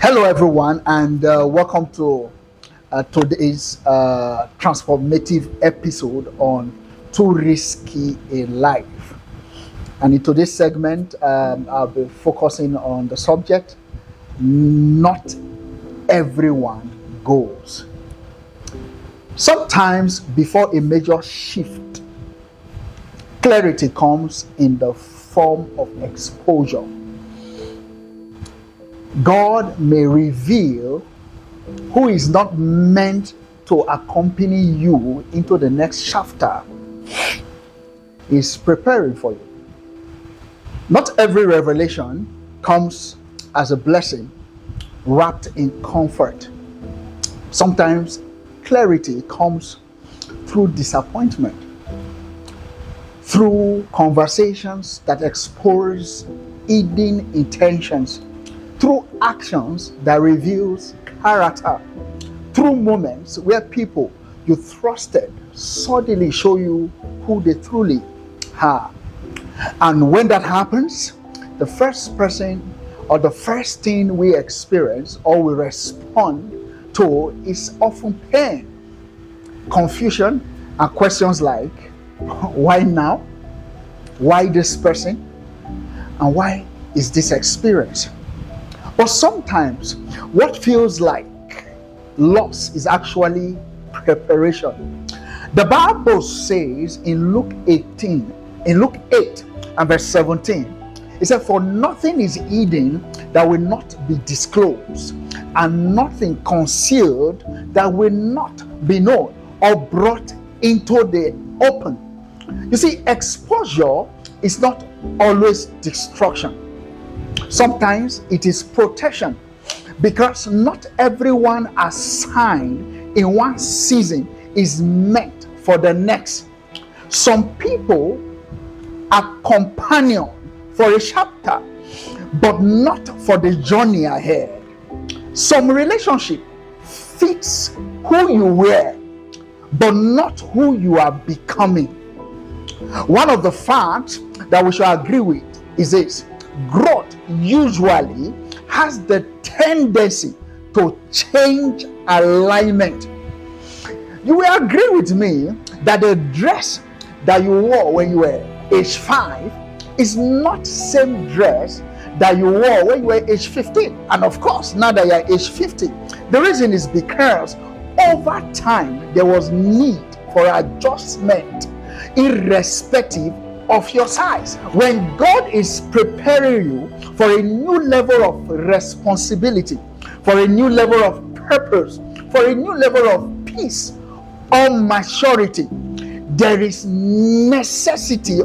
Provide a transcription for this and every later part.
Hello, everyone, and welcome to today's transformative episode on Too Risky in Life. And in today's segment, I'll be focusing on the subject Not Everyone Goes. Sometimes, before a major shift, clarity comes in the form of exposure. God may reveal who is not meant to accompany you into the next chapter is preparing for you. Not every revelation comes as a blessing wrapped in comfort. Sometimes clarity comes through disappointment, through conversations that expose hidden intentions, through actions that reveals character, through moments where people you trusted suddenly show you who they truly are. And when that happens, the first person or the first thing we experience or we respond to is often pain, confusion, and questions like, why now? Why this person? And why is this experience? But sometimes what feels like loss is actually preparation. The Bible says in Luke 8 and verse 17, it said, "For nothing is hidden that will not be disclosed, and nothing concealed that will not be known or brought into the open." You see, exposure is not always destruction. Sometimes it is protection, because not everyone assigned in one season is meant for the next. Some people are companion for a chapter, but not for the journey ahead. Some relationship fits who you were, but not who you are becoming. One of the facts that we should agree with is this: growth usually has the tendency to change alignment. You will agree with me that the dress that you wore when you were age 5 is not same dress that you wore when you were age 15. And of course, now that you are age 50, the reason is because over time there was need for adjustment irrespective of your size. When God is preparing you for a new level of responsibility, for a new level of purpose, for a new level of peace or maturity, there is necessity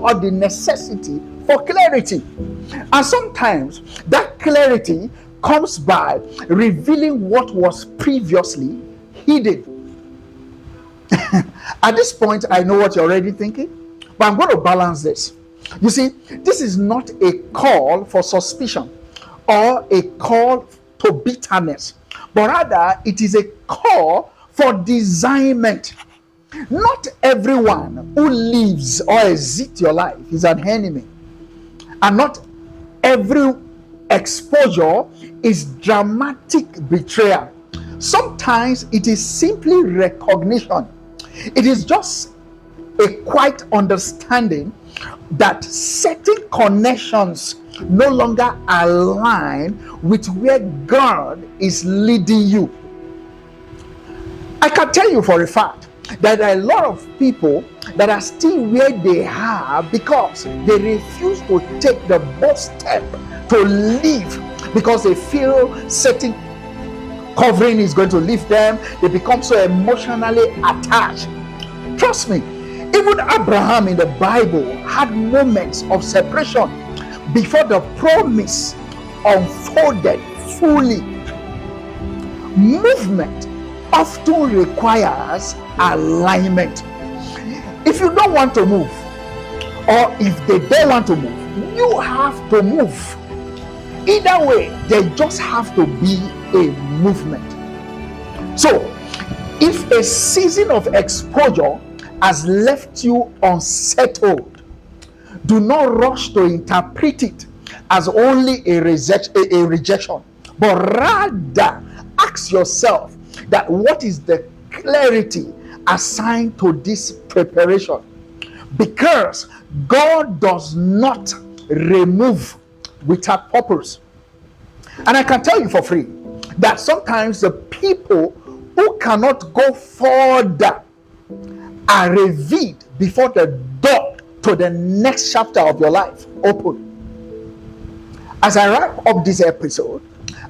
for clarity. And sometimes that clarity comes by revealing what was previously hidden. At this point, I know what you're already thinking, but I'm going to balance this. You see, this is not a call for suspicion or a call to bitterness, but rather it is a call for discernment. Not everyone who lives or exits your life is an enemy, and not every exposure is dramatic betrayal. Sometimes it is simply recognition. It is just a quiet understanding that certain connections no longer align with where God is leading you. I can tell you for a fact that there are a lot of people that are still where they are because they refuse to take the bold step to leave, because they feel certain covering is going to lift them. They become so emotionally attached. Trust me, even Abraham in the Bible had moments of separation before the promise unfolded fully. Movement often requires alignment. If you don't want to move, or if they don't want to move, you have to move. Either way, there just have to be a movement. So, if a season of exposure has left you unsettled, do not rush to interpret it as only a rejection, but rather ask yourself that what is the clarity assigned to this preparation, because God does not remove without purpose. And I can tell you for free that sometimes the people who cannot go further are revealed before the door to the next chapter of your life open. As I wrap up this episode,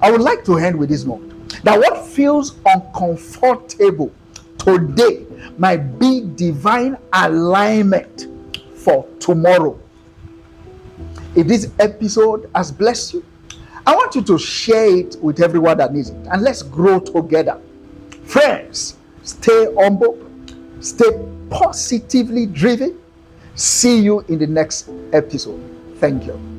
I would like to end with this note that what feels uncomfortable today might be divine alignment for tomorrow. If this episode has blessed you, I want you to share it with everyone that needs it, and let's grow together. Friends, stay humble, stay positively driven. See you in the next episode. Thank you.